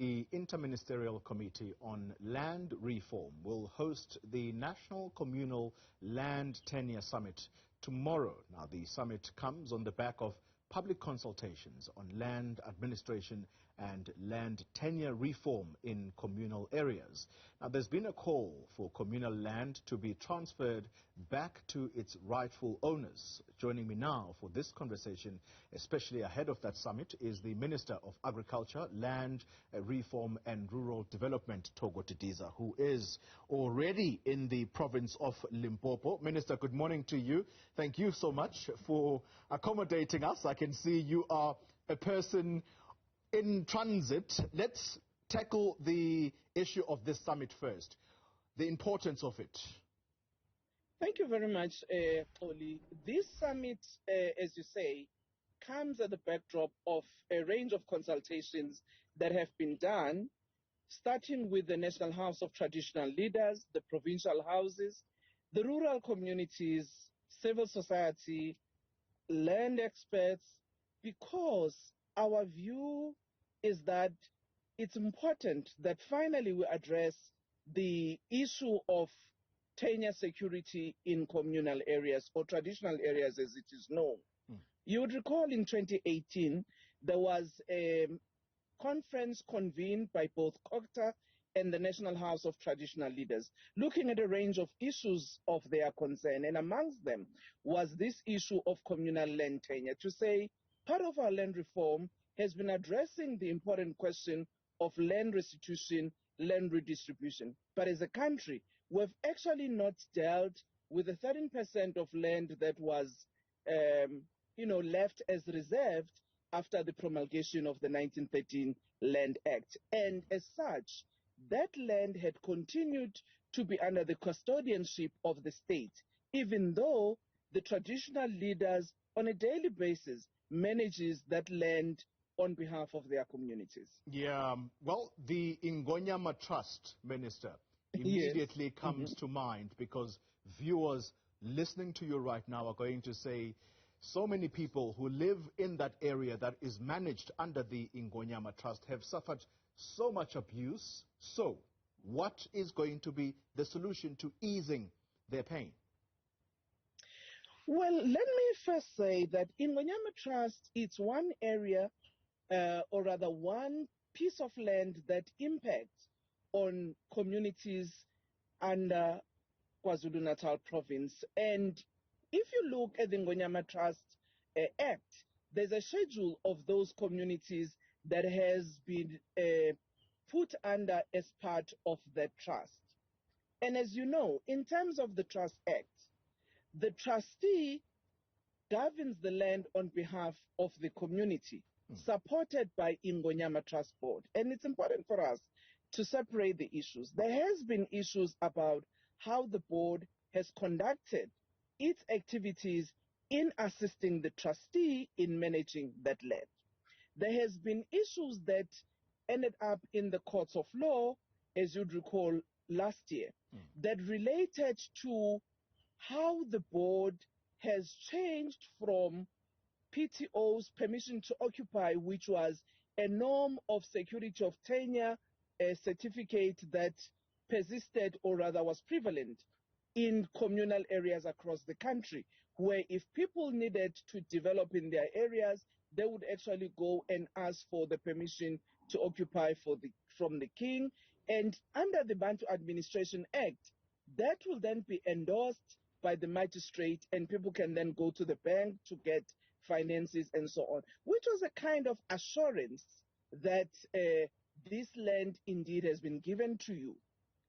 The Inter-Ministerial Committee on Land Reform will host the National Communal Land Tenure Summit tomorrow. Now, the summit comes on the back of public consultations on land administration and land tenure reform in communal areas. Now, there's been a call for communal land to be transferred back to its rightful owners. Joining me now for this conversation, especially ahead of that summit, is the Minister of Agriculture, Land Reform and Rural Development, Thoko Didiza, who is already in the province of Limpopo. Minister, good morning to you. Thank you so much for accommodating us. I can see you are a person in transit. Let's tackle the issue of this summit first, the importance of it. Thank you very much, Oli. This summit, as you say, comes at the backdrop of a range of consultations that have been done, starting with the National House of Traditional Leaders, the provincial houses, the rural communities, civil society, land experts, because our view is that it's important that finally we address the issue of tenure security in communal areas or traditional areas as it is known. You would recall in 2018, there was a conference convened by both COGTA and the National House of Traditional Leaders, looking at a range of issues of their concern. And amongst them was this issue of communal land tenure, to say part of our land reform has been addressing the important question of land restitution, land redistribution. But as a country, we've actually not dealt with the 13% of land that was left as reserved after the promulgation of the 1913 Land Act. And as such, that land had continued to be under the custodianship of the state, even though the traditional leaders on a daily basis manages that land on behalf of their communities. Yeah, well, the Ingonyama Trust, Minister, immediately Yes. comes to mind, because viewers listening to you right now are going to say, so many people who live in that area that is managed under the Ingonyama Trust have suffered so much abuse. So, what is going to be the solution to easing their pain? Well, let me first say that Ingonyama Trust, it's one area, or rather one piece of land that impacts on communities under KwaZulu-Natal province. And if you look at the Ingonyama Trust Act, there's a schedule of those communities that has been put under as part of that trust. And as you know, in terms of the Trust Act, the trustee governs the land on behalf of the community, supported by Ingonyama Trust Board. And it's important for us to separate the issues. There has been issues about how the board has conducted its activities in assisting the trustee in managing that land. There has been issues that ended up in the courts of law, as you'd recall last year, that related to how the board has changed from PTO's permission to occupy, which was a norm of security of tenure, a certificate that persisted or rather was prevalent in communal areas across the country, where if people needed to develop in their areas, they would actually go and ask for the permission to occupy from the king. And under the Bantu Administration Act, that will then be endorsed by the magistrate, and people can then go to the bank to get finances and so on, which was a kind of assurance that this land indeed has been given to you.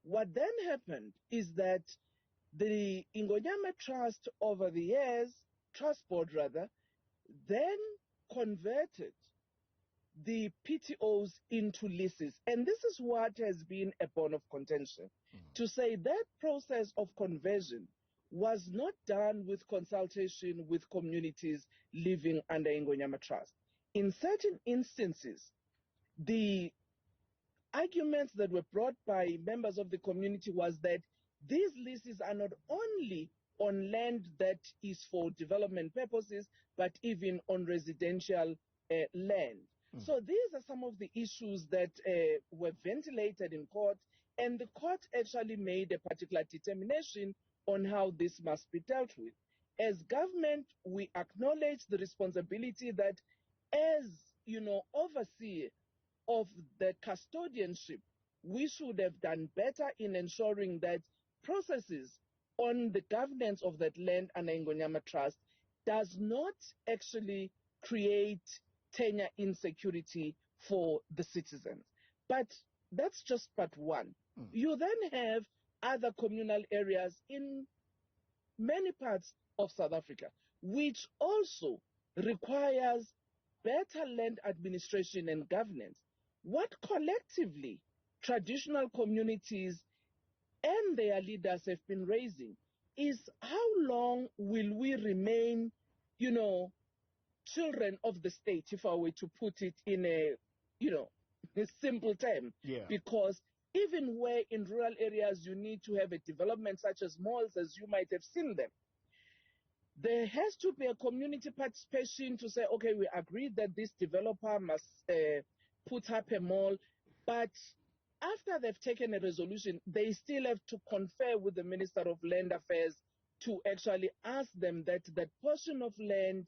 What then happened is that the Ingonyama Trust over the years, Trust Board rather, then converted the PTOs into leases. And this is what has been a bone of contention, to say that process of conversion was not done with consultation with communities living under Ingonyama Trust. In certain instances, the arguments that were brought by members of the community was that these leases are not only on land that is for development purposes, but even on residential land. So these are some of the issues that were ventilated in court, and the court actually made a particular determination on how this must be dealt with. As government, we acknowledge the responsibility that as, overseer of the custodianship, we should have done better in ensuring that processes on the governance of that land under Ingonyama Trust does not actually create tenure insecurity for the citizens. But that's just part one. You then have other communal areas in many parts of South Africa, which also requires better land administration and governance. What collectively traditional communities and their leaders have been raising is how long will we remain, children of the state, if I were to put it in a simple term. Yeah. Because even where in rural areas you need to have a development such as malls, as you might have seen them, there has to be a community participation to say, okay, we agreed that this developer must put up a mall, but after they've taken a resolution, they still have to confer with the Minister of Land Affairs to actually ask them that that portion of land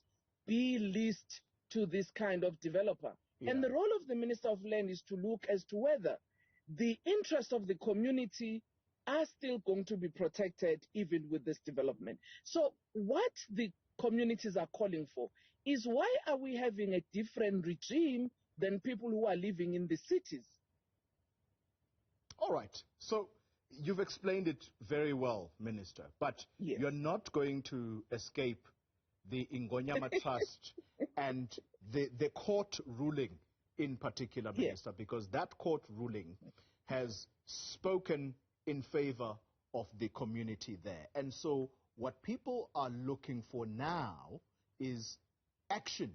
be leased to this kind of developer. Yeah. And the role of the Minister of Land is to look as to whether the interests of the community are still going to be protected even with this development. So what the communities are calling for is, why are we having a different regime than people who are living in the cities? All right. So you've explained it very well, Minister, but Yes. You're not going to escape the Ingonyama Trust and the court ruling in particular, Minister, because that court ruling has spoken in favor of the community there. And so what people are looking for now is action,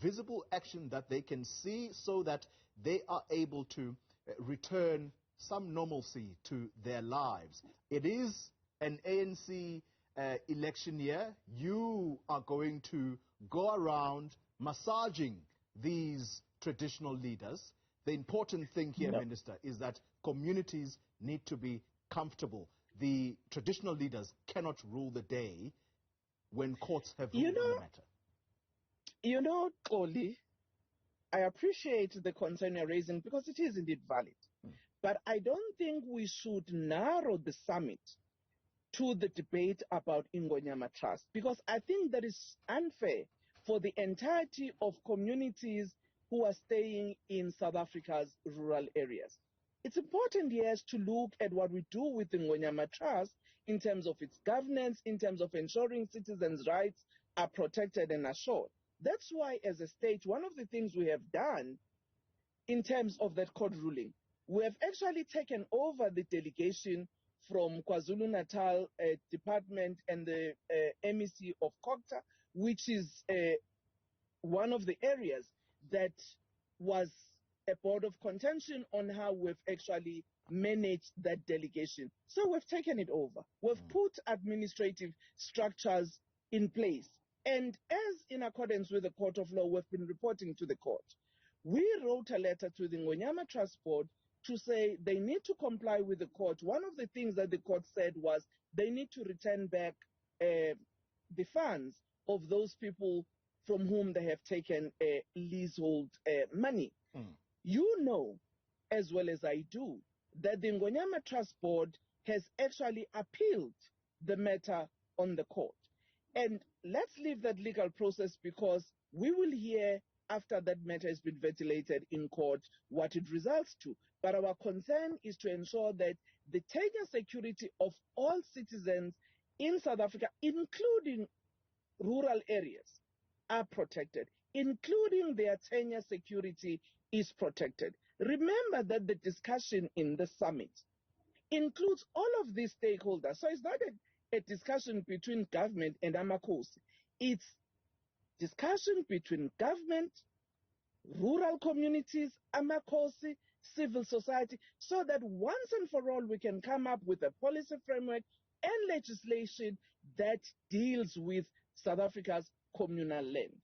visible action that they can see, so that they are able to return some normalcy to their lives. It is an ANC election year. You are going to go around massaging these traditional leaders. The important thing here, Minister, is that communities need to be comfortable. The traditional leaders cannot rule the day when courts have ruled on the matter. Oli, I appreciate the concern you're raising because it is indeed valid. But I don't think we should narrow the summit to the debate about Ingonyama Trust, because I think that is unfair for the entirety of communities who are staying in South Africa's rural areas. It's important, yes, to look at what we do with the Ingonyama Trust in terms of its governance, in terms of ensuring citizens' rights are protected and assured. That's why, as a state, one of the things we have done in terms of that court ruling, we have actually taken over the delegation from KwaZulu-Natal Department and the MEC of Kokta, which is one of the areas that was a board of contention on how we've actually managed that delegation. So we've taken it over. We've put administrative structures in place. And as in accordance with the court of law, we've been reporting to the court. We wrote a letter to the Ingonyama Trust Board to say they need to comply with the court. One of the things that the court said was they need to return back the funds of those people from whom they have taken leasehold money. You know, as well as I do, that the Ingonyama Trust Board has actually appealed the matter on the court. And let's leave that legal process, because we will hear after that matter has been ventilated in court what it results to. But our concern is to ensure that the tenure security of all citizens in South Africa, including rural areas, are protected, including their tenure security is protected. Remember that the discussion in the summit includes all of these stakeholders. So it's not a discussion between government and Amakosi. It's discussion between government, rural communities, Amakosi, civil society, so that once and for all we can come up with a policy framework and legislation that deals with South Africa's communal land.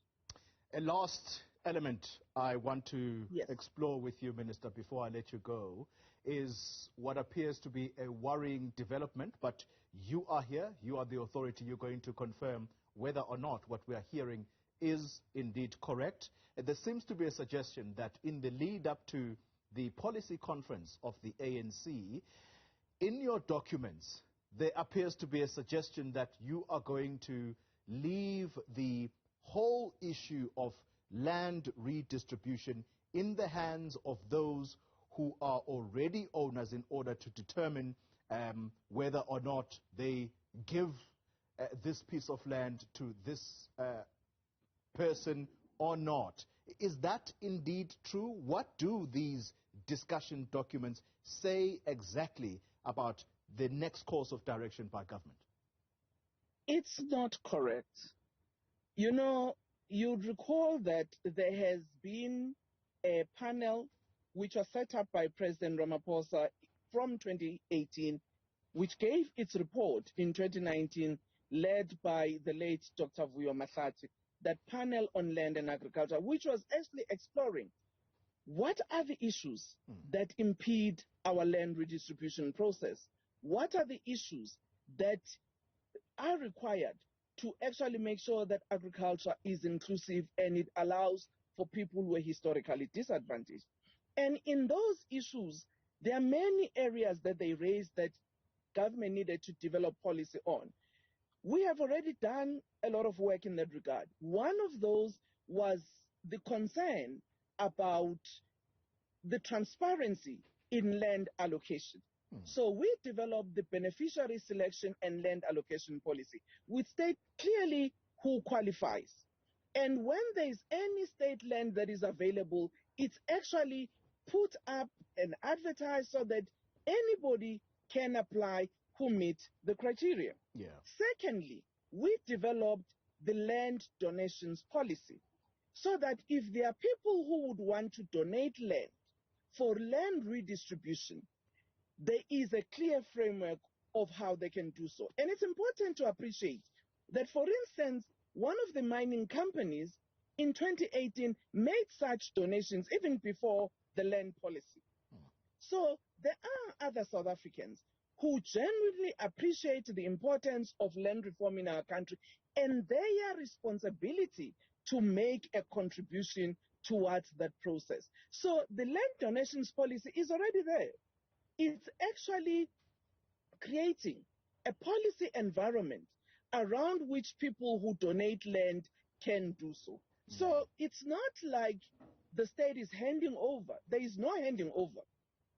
A last element I want to Yes. explore with you, Minister, before I let you go, is what appears to be a worrying development, but you are here, you are the authority, you're going to confirm whether or not what we are hearing is indeed correct. There seems to be a suggestion that in the lead up to the policy conference of the ANC, in your documents, there appears to be a suggestion that you are going to leave the whole issue of land redistribution in the hands of those who are already owners in order to determine whether or not they give this piece of land to this person or not. Is that indeed true? What do these discussion documents say exactly about the next course of direction by government? It's not correct. You know, you'd recall that there has been a panel which was set up by President Ramaphosa from 2018, which gave its report in 2019, led by the late Dr. Vuyo Mahlatsi, that panel on land and agriculture, which was actually exploring what are the issues that impede our land redistribution process? What are the issues that are required to actually make sure that agriculture is inclusive and it allows for people who are historically disadvantaged? And in those issues, there are many areas that they raised that government needed to develop policy on. We have already done a lot of work in that regard. One of those was the concern about the transparency in land allocation. So we developed the beneficiary selection and land allocation policy, which state clearly who qualifies. And when there is any state land that is available, it's actually put up and advertised so that anybody can apply who meet the criteria. Yeah. Secondly, we developed the land donations policy so that if there are people who would want to donate land for land redistribution, there is a clear framework of how they can do so. And it's important to appreciate that, for instance, one of the mining companies in 2018 made such donations even before the land policy. So there are other South Africans who genuinely appreciate the importance of land reform in our country and their responsibility to make a contribution towards that process. So the land donations policy is already there. It's actually creating a policy environment around which people who donate land can do so. So it's not like the state is handing over. There is no handing over,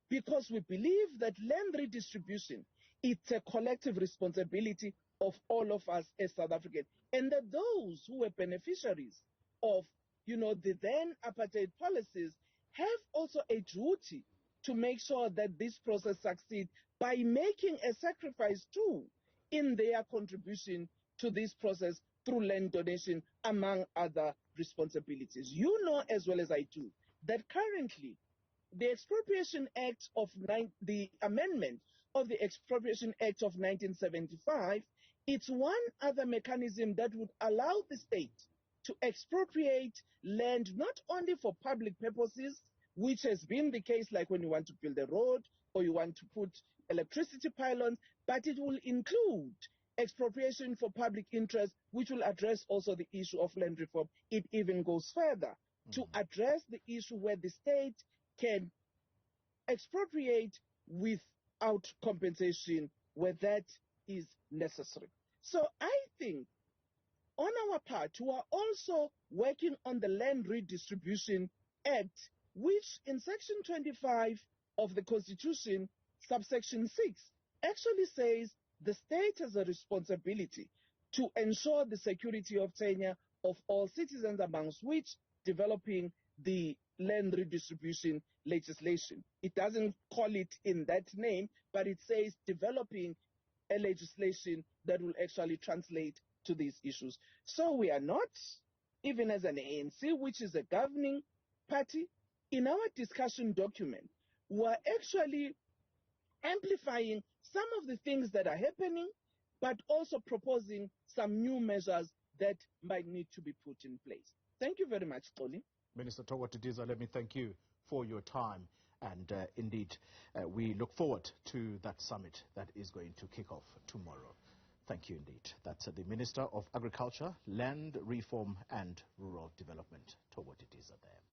because we believe that land redistribution, it's a collective responsibility of all of us as South Africans, and that those who were beneficiaries of, the then apartheid policies have also a duty to make sure that this process succeeds by making a sacrifice too in their contribution to this process through land donation, among other responsibilities. You know as well as I do that currently the Expropriation Act of the amendment of the Expropriation Act of 1975, it's one other mechanism that would allow the state to expropriate land not only for public purposes, which has been the case like when you want to build a road or you want to put electricity pylons, but it will include expropriation for public interest, which will address also the issue of land reform. It even goes further to address the issue where the state can expropriate without compensation where that is necessary. So I think on our part, we are also working on the Land Redistribution Act, which in Section 25 of the Constitution, subsection 6, actually says the state has a responsibility to ensure the security of tenure of all citizens, amongst which developing the land redistribution legislation. It doesn't call it in that name, but it says developing a legislation that will actually translate to these issues. So we are not, even as an ANC, which is a governing party, in our discussion document, we're actually amplifying some of the things that are happening, but also proposing some new measures that might need to be put in place. Thank you very much, Toli. Minister Thoko Didiza, let me thank you for your time. And indeed, we look forward to that summit that is going to kick off tomorrow. Thank you indeed. That's the Minister of Agriculture, Land Reform and Rural Development, Thoko Didiza there.